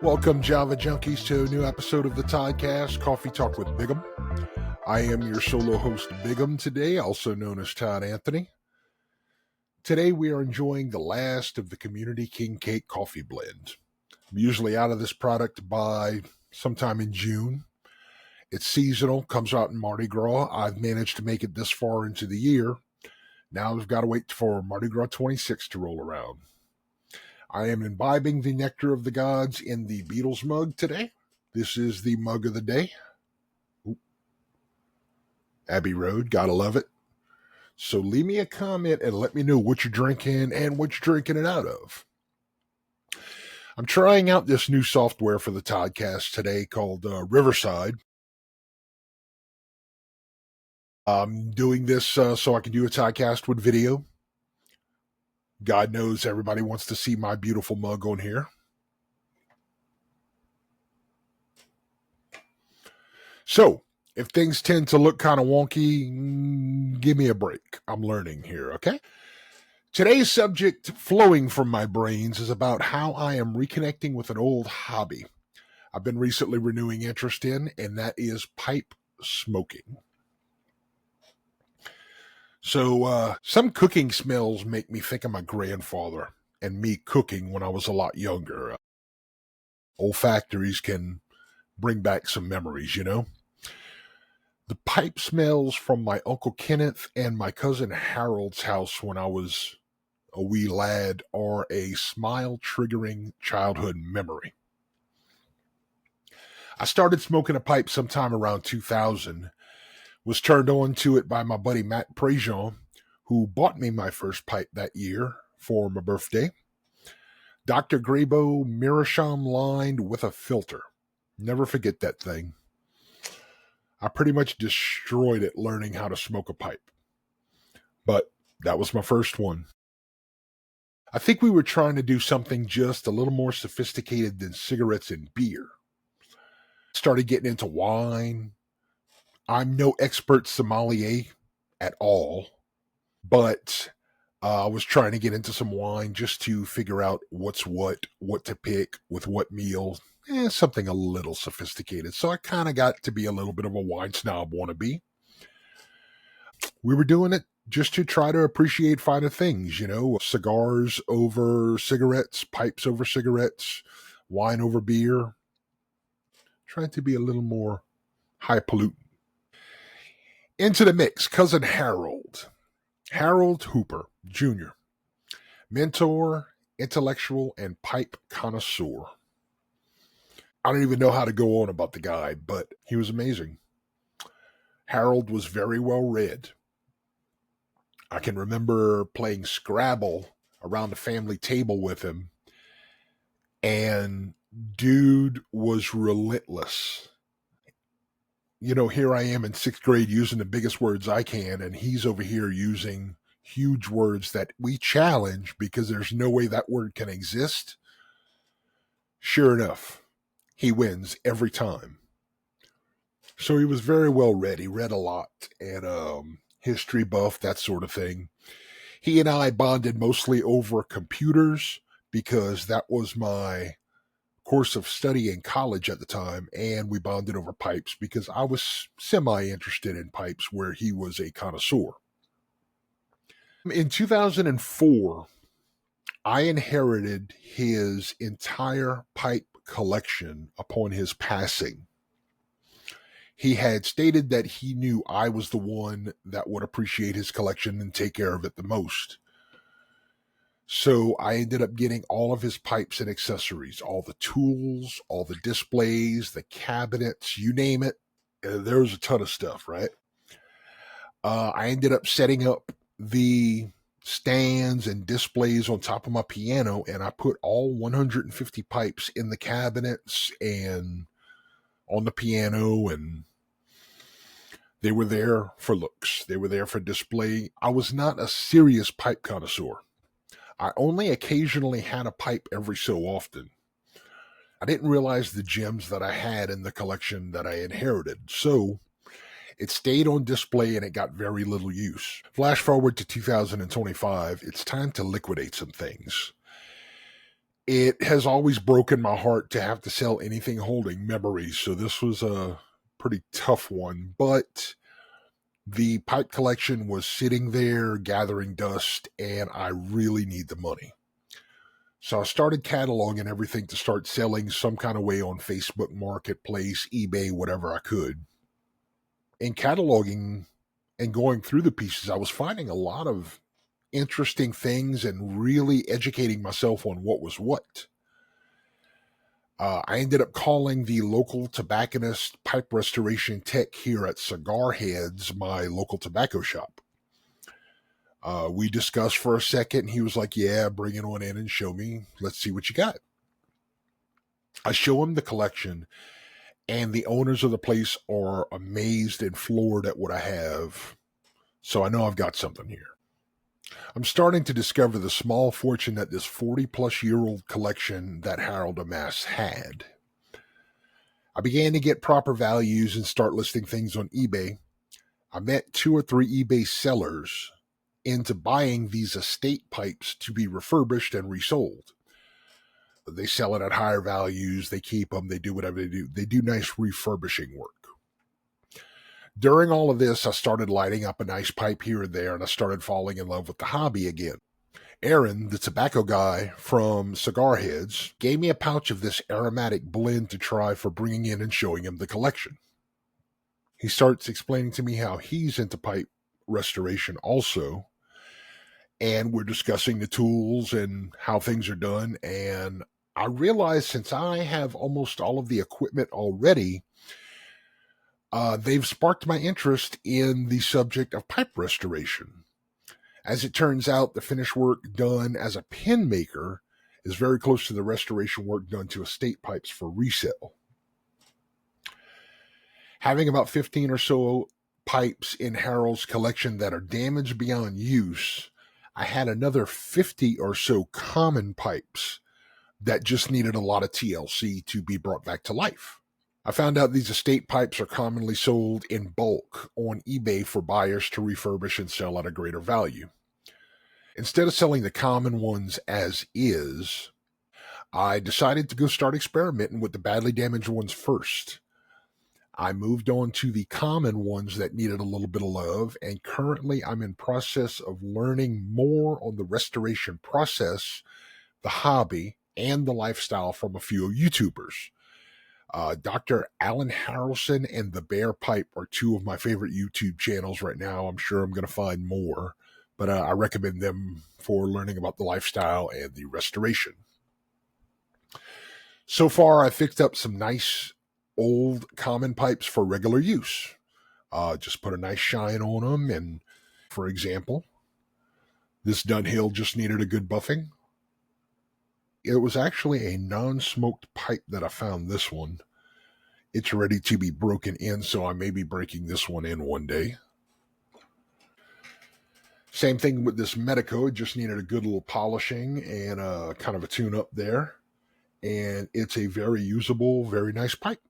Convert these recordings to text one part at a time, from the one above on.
Welcome, Java Junkies, to a new episode of the Toddcast, Coffee Talk with Bigum. I am your solo host, Bigum, today, also known as Todd Anthony. Today, we are enjoying the last of the Community King Cake Coffee Blend. I'm usually out of this product by sometime in June. It's seasonal, comes out in Mardi Gras. I've managed to make it this far into the year. Now I've got to wait for Mardi Gras 26 to roll around. I am imbibing the nectar of the gods in the Beatles mug today. This is the mug of the day. Ooh. Abbey Road, gotta love it. So leave me a comment and let me know what you're drinking and what you're drinking it out of. I'm trying out this new software for the Toddcast today called Riverside. I'm doing this so I can do a Toddcast with video. God knows everybody wants to see my beautiful mug on here. So, if things tend to look kind of wonky, give me a break. I'm learning here, okay? Today's subject flowing from my brains is about how I am reconnecting with an old hobby I've been recently renewing interest in, and that is pipe smoking. So, some cooking smells make me think of my grandfather and me cooking when I was a lot younger. Olfactories can bring back some memories, you know? The pipe smells from my Uncle Kenneth and my cousin Harold's house when I was a wee lad are a smile-triggering childhood memory. I started smoking a pipe sometime around 2000, was turned on to it by my buddy Matt Prejean, who bought me my first pipe that year for my birthday. Dr. Grabo Meerschaum lined with a filter. Never forget that thing. I pretty much destroyed it learning how to smoke a pipe. But that was my first one. I think we were trying to do something just a little more sophisticated than cigarettes and beer. Started getting into wine. I'm no expert sommelier at all, but I was trying to get into some wine just to figure out what's what to pick, with what meal, something a little sophisticated. So I kind of got to be a little bit of a wine snob wannabe. We were doing it just to try to appreciate finer things, you know, cigars over cigarettes, pipes over cigarettes, wine over beer. Trying to be a little more highfalutin. Into the mix, cousin Harold Hooper Jr., mentor, intellectual, and pipe connoisseur. I don't even know how to go on about the guy, but he was amazing. Harold was very well read. I can remember playing Scrabble around the family table with him, and dude was relentless. You know, here I am in 6th grade using the biggest words I can, and he's over here using huge words that we challenge because there's no way that word can exist. Sure enough, he wins every time. So he was very well read. He read a lot, and history buff, that sort of thing. He and I bonded mostly over computers because that was my course of study in college at the time, and we bonded over pipes because I was semi-interested in pipes where he was a connoisseur. In 2004, I inherited his entire pipe collection upon his passing. He had stated that he knew I was the one that would appreciate his collection and take care of it the most. So I ended up getting all of his pipes and accessories, all the tools, all the displays, the cabinets, you name it. There was a ton of stuff, right? I ended up setting up the stands and displays on top of my piano, and I put all 150 pipes in the cabinets and on the piano, and they were there for looks. They were there for display. I was not a serious pipe connoisseur. I only occasionally had a pipe every so often. I didn't realize the gems that I had in the collection that I inherited, so it stayed on display and it got very little use. Flash forward to 2025, it's time to liquidate some things. It has always broken my heart to have to sell anything holding memories, so this was a pretty tough one, but the pipe collection was sitting there gathering dust, and I really need the money. So I started cataloging everything to start selling some kind of way on Facebook Marketplace, eBay, whatever I could. In cataloging and going through the pieces, I was finding a lot of interesting things and really educating myself on what was what. I ended up calling the local tobacconist pipe restoration tech here at Cigar Heads, my local tobacco shop. We discussed for a second. He was like, yeah, bring it on in and show me. Let's see what you got. I show him the collection, and the owners of the place are amazed and floored at what I have. So I know I've got something here. I'm starting to discover the small fortune that this 40-plus-year-old collection that Harold amassed had. I began to get proper values and start listing things on eBay. I met 2 or 3 eBay sellers into buying these estate pipes to be refurbished and resold. They sell it at higher values, they keep them, they do whatever they do. They do nice refurbishing work. During all of this, I started lighting up a nice pipe here and there, and I started falling in love with the hobby again. Aaron, the tobacco guy from Cigar Heads, gave me a pouch of this aromatic blend to try for bringing in and showing him the collection. He starts explaining to me how he's into pipe restoration also, and we're discussing the tools and how things are done, and I realized since I have almost all of the equipment already, they've sparked my interest in the subject of pipe restoration. As it turns out, the finished work done as a pen maker is very close to the restoration work done to estate pipes for resale. Having about 15 or so pipes in Harold's collection that are damaged beyond use, I had another 50 or so common pipes that just needed a lot of TLC to be brought back to life. I found out these estate pipes are commonly sold in bulk on eBay for buyers to refurbish and sell at a greater value. Instead of selling the common ones as is, I decided to go start experimenting with the badly damaged ones first. I moved on to the common ones that needed a little bit of love, and currently I'm in process of learning more on the restoration process, the hobby, and the lifestyle from a few YouTubers. Dr. Alan Harrelson and The Bear Pipe are 2 of my favorite YouTube channels right now. I'm sure I'm going to find more, but I recommend them for learning about the lifestyle and the restoration. So far, I fixed up some nice old common pipes for regular use. Just put a nice shine on them, and for example, this Dunhill just needed a good buffing. It was actually a non-smoked pipe that I found this one. It's ready to be broken in, so I may be breaking this one in one day. Same thing with this Medico. It just needed a good little polishing and kind of a tune-up there. And it's a very usable, very nice pipe.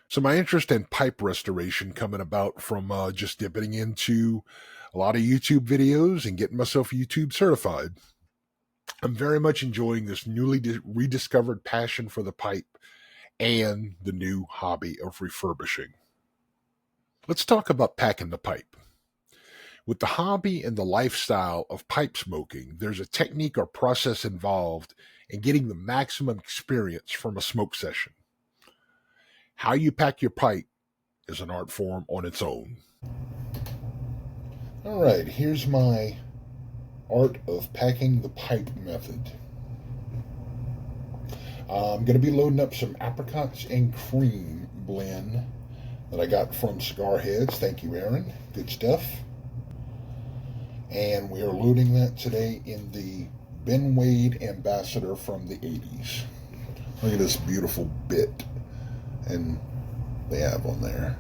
So my interest in pipe restoration coming about from just dipping into a lot of YouTube videos and getting myself YouTube certified. I'm very much enjoying this newly rediscovered passion for the pipe and the new hobby of refurbishing. Let's talk about packing the pipe. With the hobby and the lifestyle of pipe smoking, there's a technique or process involved in getting the maximum experience from a smoke session. How you pack your pipe is an art form on its own. All right, here's my art of packing the pipe method. I'm going to be loading up some apricots and cream blend that I got from Cigar Heads. Thank you, Aaron. Good stuff. And we are loading that today in the Ben Wade Ambassador from the 80s. Look at this beautiful bit. And they have on there.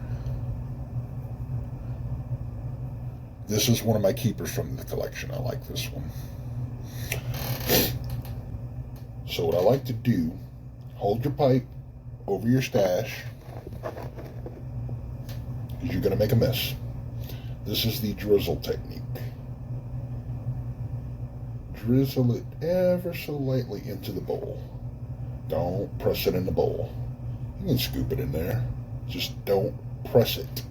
This is one of my keepers from the collection. I like this one. So what I like to do, hold your pipe over your stash, because you're going to make a mess. This is the drizzle technique. drizzle it ever so lightly into the bowl. Don't press it in the bowl. You can scoop it in there. Just don't press it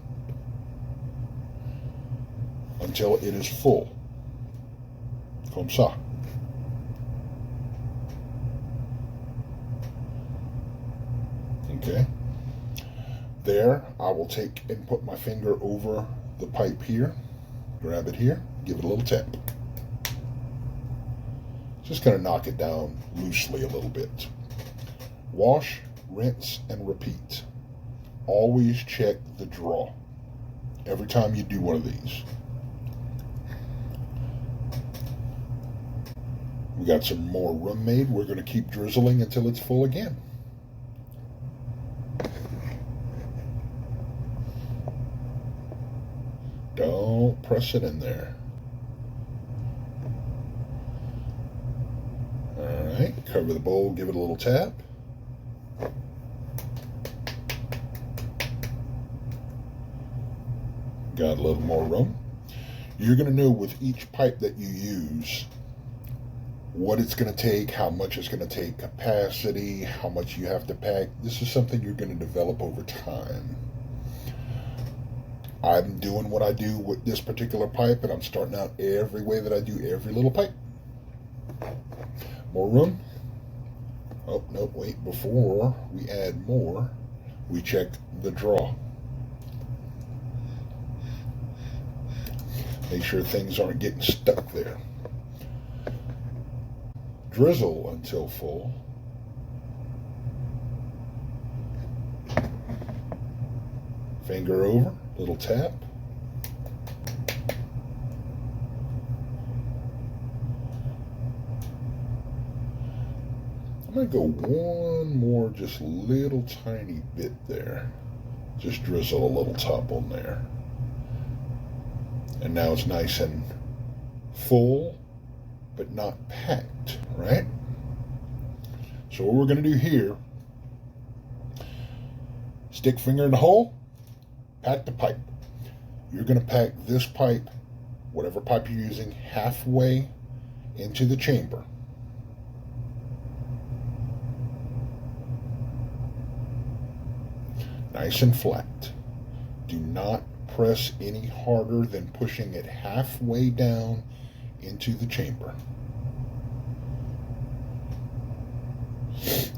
until it is full. Comme ça. Okay. There, I will take and put my finger over the pipe here. Grab it here. Give it a little tap. Just going to knock it down loosely a little bit. Wash, rinse, and repeat. Always check the draw every time you do one of these. We got some more rum made. We're going to keep drizzling until it's full again. Don't press it in there. Alright, cover the bowl, give it a little tap. Got a little more rum. You're going to know with each pipe that you use what it's going to take, how much it's going to take, capacity, how much you have to pack. This is something you're going to develop over time. I'm doing what I do with this particular pipe, and I'm starting out every way that I do every little pipe. More rum. Oh, no, wait. Before we add more, we check the draw. Make sure things aren't getting stuck there. Drizzle until full. Finger over, little tap. I'm going to go one more, just little tiny bit there. Just drizzle a little top on there. And now it's nice and full, but not packed, right? So what we're going to do here, stick finger in the hole, pack the pipe. You're going to pack this pipe, whatever pipe you're using, halfway into the chamber. Nice and flat. Do not press any harder than pushing it halfway down into the chamber.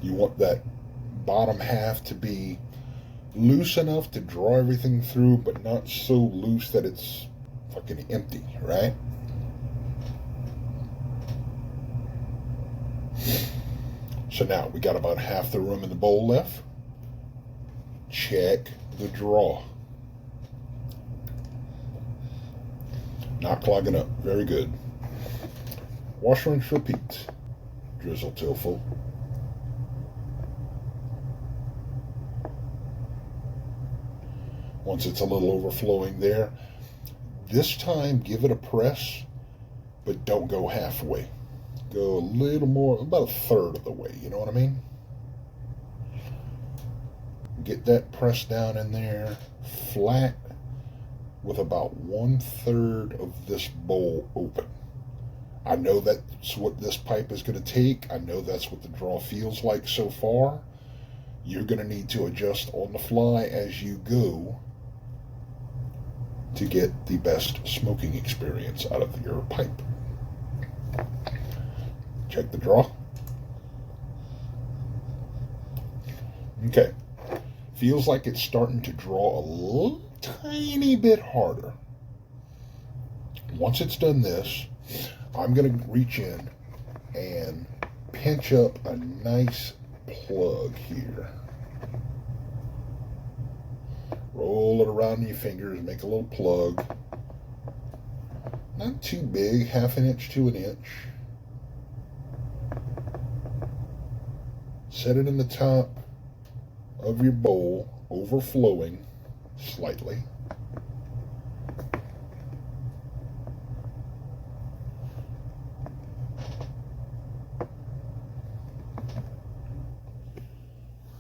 You want that bottom half to be loose enough to draw everything through, but not so loose that it's fucking empty, right? So now we got about half the room in the bowl left. Check the draw. Not clogging up. Very good. Wash, rinse, repeat. Drizzle till full. Once it's a little overflowing there, this time give it a press, but don't go halfway. Go a little more, about a third of the way, you know what I mean? Get that press down in there, flat, with about 1/3 of this bowl open. I know that's what this pipe is going to take. I know that's what the draw feels like so far. You're going to need to adjust on the fly as you go to get the best smoking experience out of your pipe. Check the draw. Okay. Feels like it's starting to draw a little tiny bit harder. Once it's done this, I'm going to reach in and pinch up a nice plug here. Roll it around in your fingers, make a little plug. Not too big, 1/2 inch to 1 inch. Set it in the top of your bowl, overflowing slightly.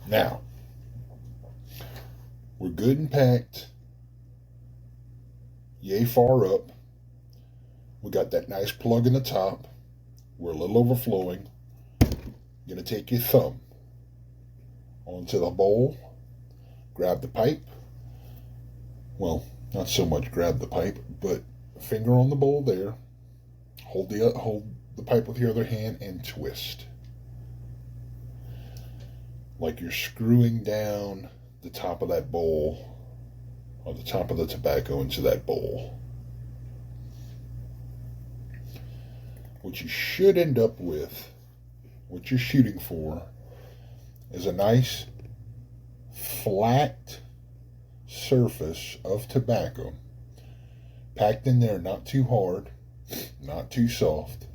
Now, we're good and packed. Yay far up. We got that nice plug in the top. We're a little overflowing. You're going to take your thumb onto the bowl, grab the pipe. Well, not so much grab the pipe, but finger on the bowl there. Hold the pipe with your other hand and twist. Like you're screwing down the top of that bowl, or the top of the tobacco into that bowl. What you should end up with, what you're shooting for, is a nice flat surface of tobacco packed in there, not too hard, not too soft.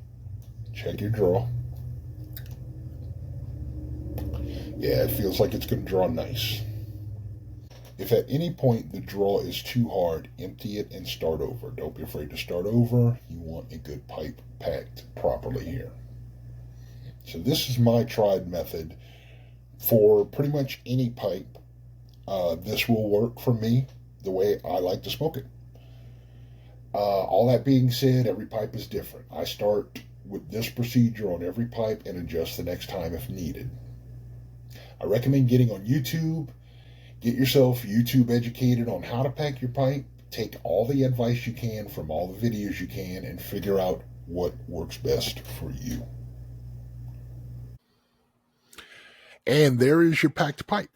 Check your draw. Yeah, it feels like it's going to draw nice. If at any point the draw is too hard, empty it and start over. Don't be afraid to start over. You want a good pipe packed properly here. So this is my tried method for pretty much any pipe. This will work for me the way I like to smoke it. All that being said, every pipe is different. I start with this procedure on every pipe and adjust the next time if needed. I recommend getting on YouTube. Get yourself YouTube educated on how to pack your pipe. Take all the advice you can from all the videos you can and figure out what works best for you. And there is your packed pipe.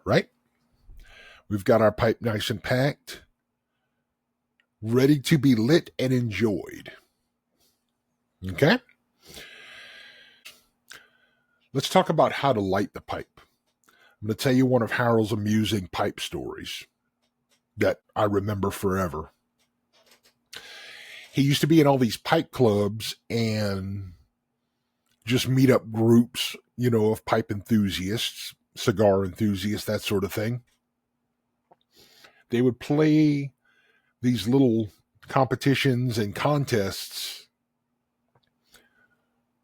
Right? We've got our pipe nice and packed, ready to be lit and enjoyed. Okay? Let's talk about how to light the pipe. I'm going to tell you one of Harold's amusing pipe stories that I remember forever. He used to be in all these pipe clubs and just meet up groups, of pipe enthusiasts, cigar enthusiasts, that sort of thing. They would play these little competitions and contests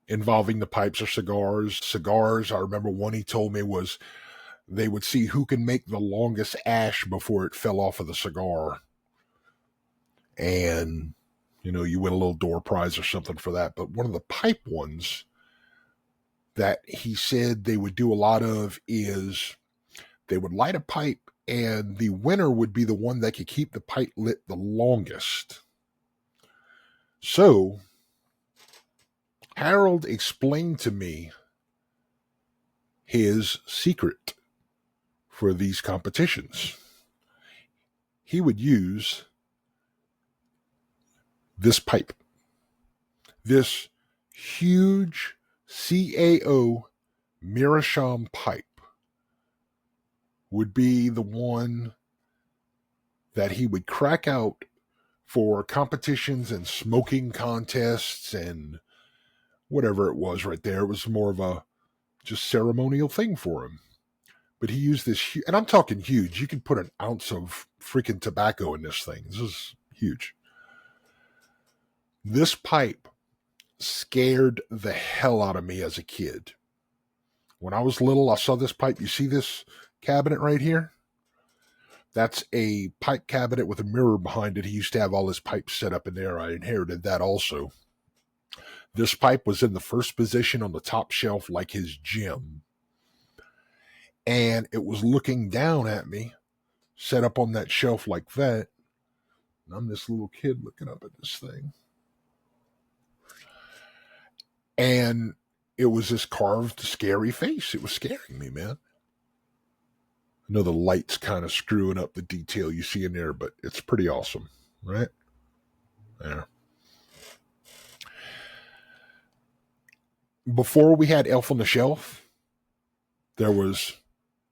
involving the pipes or cigars. Cigars, I remember one he told me was they would see who can make the longest ash before it fell off of the cigar. And, you win a little door prize or something for that. But one of the pipe ones that he said they would do a lot of is they would light a pipe and the winner would be the one that could keep the pipe lit the longest. So, Harold explained to me his secret for these competitions. He would use this pipe. This huge CAO Meerschaum pipe would be the one that he would crack out for competitions and smoking contests and whatever it was right there. It was more of a just ceremonial thing for him. But he used this, and I'm talking huge. You could put an ounce of freaking tobacco in this thing. This is huge. This pipe scared the hell out of me as a kid. When I was little, I saw this pipe. You see this cabinet right here? That's a pipe cabinet with a mirror behind it. He used to have all his pipes set up in there. I inherited that also. This pipe was in the first position on the top shelf like his gym. And it was looking down at me, set up on that shelf like that. And I'm this little kid looking up at this thing. And it was this carved, scary face. It was scaring me, man. I know the light's kind of screwing up the detail you see in there, but it's pretty awesome, right? There. Before we had Elf on the Shelf, there was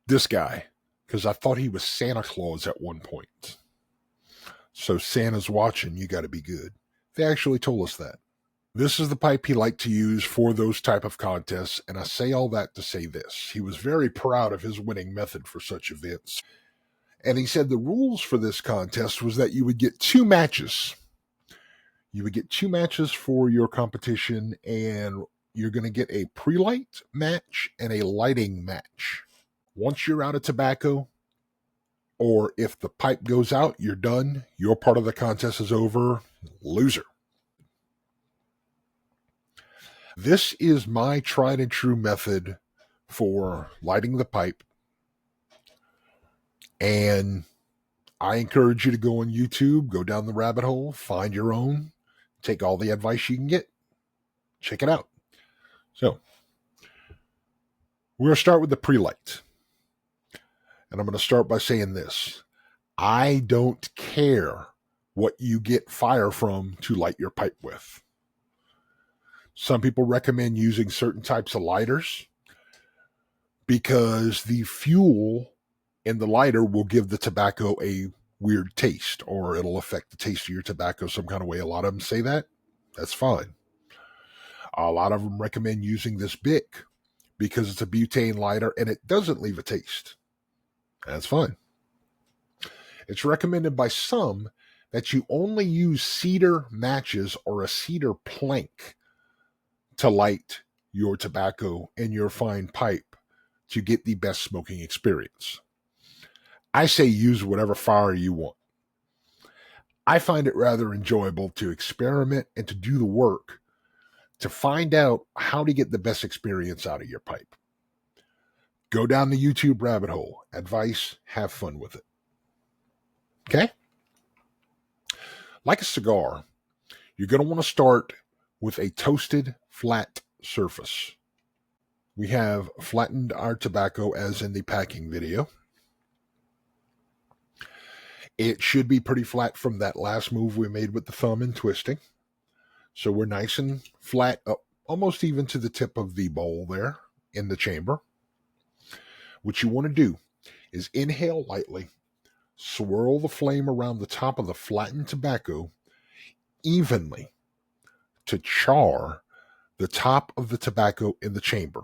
this guy, because I thought he was Santa Claus at one point. So Santa's watching, you got to be good. They actually told us that. This is the pipe he liked to use for those type of contests, and I say all that to say this. He was very proud of his winning method for such events. And he said the rules for this contest was that you would get 2 matches. You would get 2 matches for your competition, and you're going to get a pre-light match and a lighting match. Once you're out of tobacco, or if the pipe goes out, you're done. Your part of the contest is over. Loser. This is my tried and true method for lighting the pipe, and I encourage you to go on YouTube, go down the rabbit hole, find your own, take all the advice you can get, check it out. So, we're going to start with the pre-light. And I'm going to start by saying this. I don't care what you get fire from to light your pipe with. Some people recommend using certain types of lighters because the fuel in the lighter will give the tobacco a weird taste, or it'll affect the taste of your tobacco some kind of way. A lot of them say that. That's fine. A lot of them recommend using this Bic because it's a butane lighter and it doesn't leave a taste. That's fine. It's recommended by some that you only use cedar matches or a cedar plank to light your tobacco and your fine pipe to get the best smoking experience. I say use whatever fire you want. I find it rather enjoyable to experiment and to do the work to find out how to get the best experience out of your pipe. Go down the YouTube rabbit hole. Advice, have fun with it. Okay? Like a cigar, you're going to want to start with a toasted flat surface. We have flattened our tobacco as in the packing video. It should be pretty flat from that last move we made with the thumb and twisting. So we're nice and flat up, almost even to the tip of the bowl there in the chamber. What you want to do is inhale lightly, swirl the flame around the top of the flattened tobacco evenly to char the top of the tobacco in the chamber.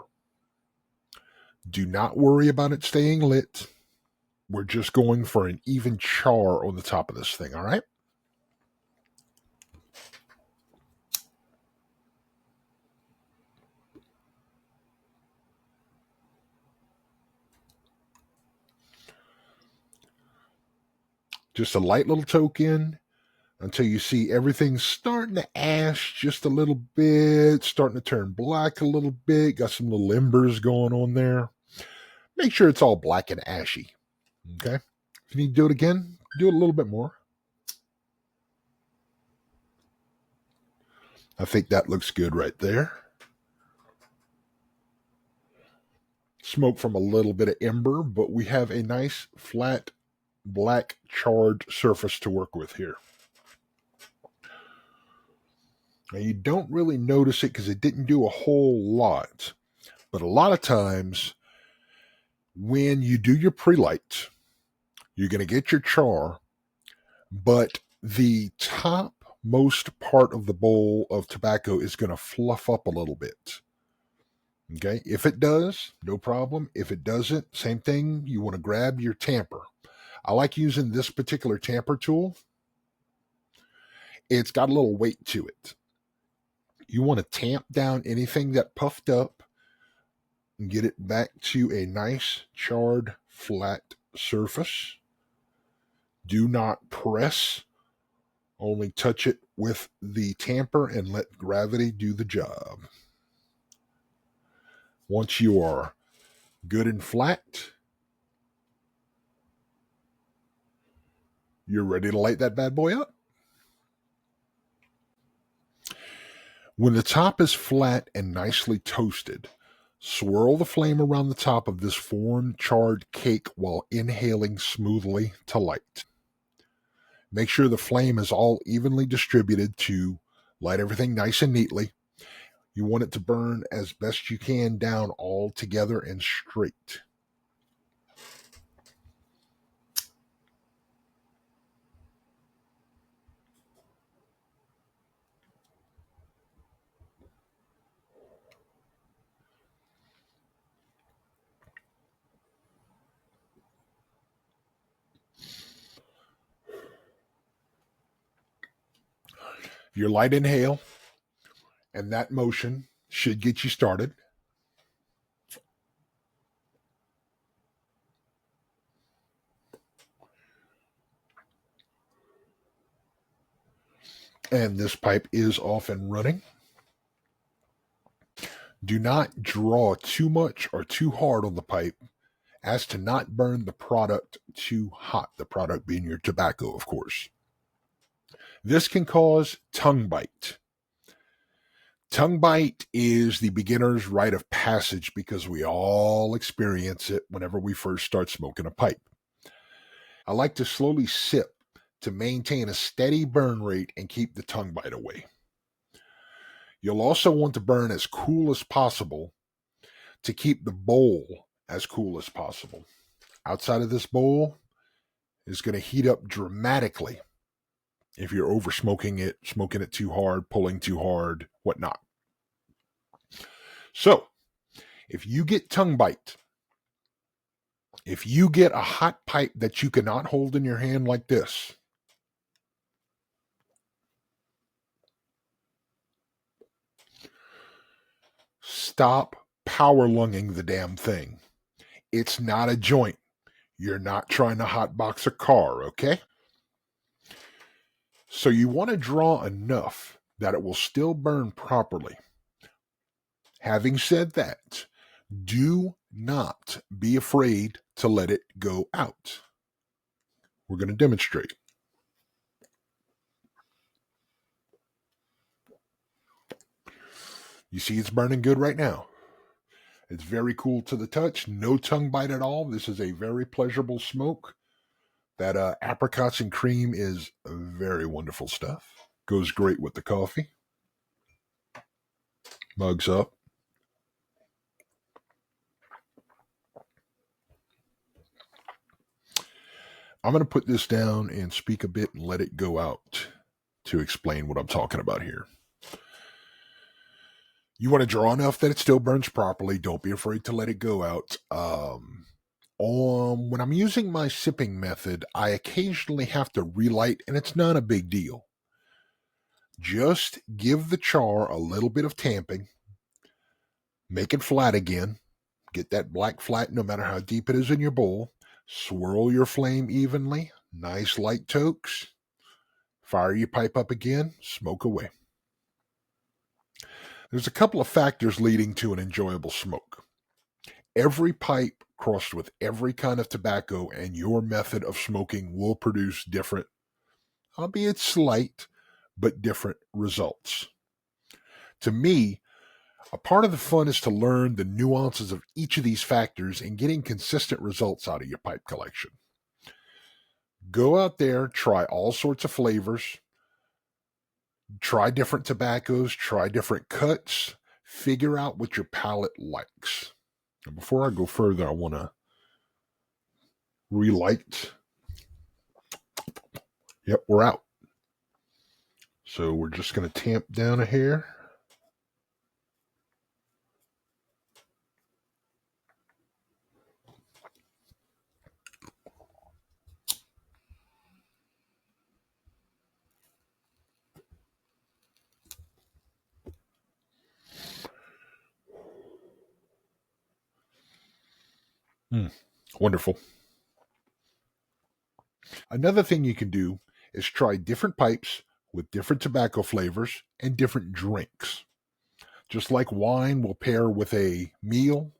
Do not worry about it staying lit. We're just going for an even char on the top of this thing, all right? Just a light little token until you see everything starting to ash just a little bit, starting to turn black a little bit, got some little embers going on there. Make sure it's all black and ashy, okay? If you need to do it again, do it a little bit more. I think that looks good right there. Smoke from a little bit of ember, but we have a nice flat black charred surface to work with here. Now you don't really notice it because it didn't do a whole lot, but a lot of times when you do your pre-light, you're going to get your char, but the topmost part of the bowl of tobacco is going to fluff up a little bit. Okay, if it does, no problem. If it doesn't, same thing. You want to grab your tamper. I like using this particular tamper tool. It's got a little weight to it. You want to tamp down anything that puffed up and get it back to a nice charred flat surface. Do not press. Only touch it with the tamper and let gravity do the job. Once you are good and flat, you're ready to light that bad boy up. When the top is flat and nicely toasted, swirl the flame around the top of this formed charred cake while inhaling smoothly to light. Make sure the flame is all evenly distributed to light everything nice and neatly. You want it to burn as best you can down all together and straight. Your light inhale and that motion should get you started. And this pipe is off and running. Do not draw too much or too hard on the pipe as to not burn the product too hot, the product being your tobacco, of course. This can cause tongue bite. Tongue bite is the beginner's rite of passage because we all experience it whenever we first start smoking a pipe. I like to slowly sip to maintain a steady burn rate and keep the tongue bite away. You'll also want to burn as cool as possible to keep the bowl as cool as possible. Outside of this bowl is going to heat up dramatically if you're over smoking it too hard, pulling too hard, whatnot. So, if you get tongue bite, if you get a hot pipe that you cannot hold in your hand like this, stop power lunging the damn thing. It's not a joint. You're not trying to hotbox a car, okay? So you want to draw enough that it will still burn properly. Having said that, do not be afraid to let it go out. We're going to demonstrate. You see it's burning good right now. It's very cool to the touch. No tongue bite at all. This is a very pleasurable smoke. That apricots and cream is very wonderful stuff. Goes great with the coffee. Mugs up. I'm going to put this down and speak a bit and let it go out to explain what I'm talking about here. You want to draw enough that it still burns properly. Don't be afraid to let it go out. When I'm using my sipping method, I occasionally have to relight, and it's not a big deal. Just give the char a little bit of tamping. Make it flat again. Get that black flat no matter how deep it is in your bowl. Swirl your flame evenly. Nice light tokes. Fire your pipe up again. Smoke away. There's a couple of factors leading to an enjoyable smoke. Every pipe crossed with every kind of tobacco and your method of smoking will produce different, albeit slight, but different results. To me, a part of the fun is to learn the nuances of each of these factors and getting consistent results out of your pipe collection. Go out there, try all sorts of flavors, try different tobaccos, try different cuts, figure out what your palate likes. And before I go further, I want to relight. Yep, we're out. So we're just going to tamp down a hair. Wonderful. Another thing you can do is try different pipes with different tobacco flavors and different drinks. Just like wine will pair with a meal,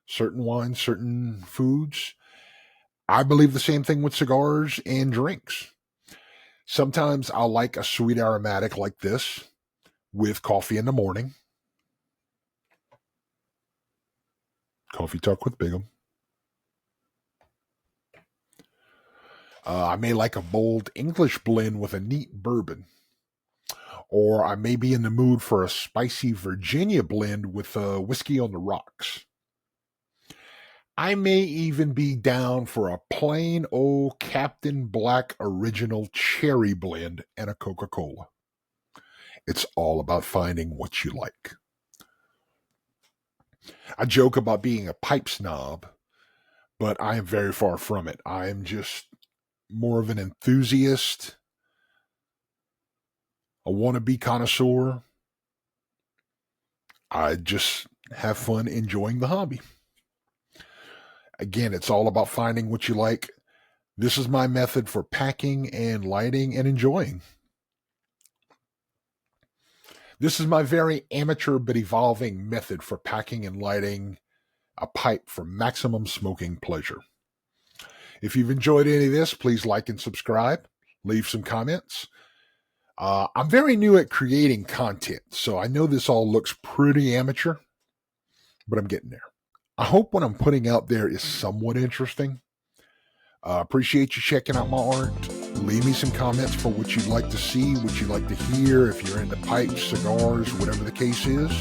certain wines, certain foods, I believe the same thing with cigars and drinks. Sometimes I'll like a sweet aromatic like this with coffee in the morning. Coffee talk with Bigum. I may like a bold English blend with a neat bourbon. Or I may be in the mood for a spicy Virginia blend with whiskey on the rocks. I may even be down for a plain old Captain Black Original Cherry blend and a Coca-Cola. It's all about finding what you like. I joke about being a pipe snob, but I am very far from it. I am just more of an enthusiast, a wannabe connoisseur. I just have fun enjoying the hobby. Again, it's all about finding what you like. This is my method for packing and lighting and enjoying. This is my very amateur but evolving method for packing and lighting a pipe for maximum smoking pleasure. If you've enjoyed any of this, please like and subscribe. Leave some comments. I'm very new at creating content, so I know this all looks pretty amateur, but I'm getting there. I hope what I'm putting out there is somewhat interesting. Appreciate you checking out my art. Leave me some comments for what you'd like to see, what you'd like to hear, if you're into pipes, cigars, whatever the case is.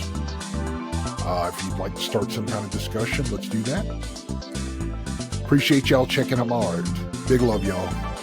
If you'd like to start some kind of discussion, let's do that. Appreciate y'all checking out my art. Big love, y'all.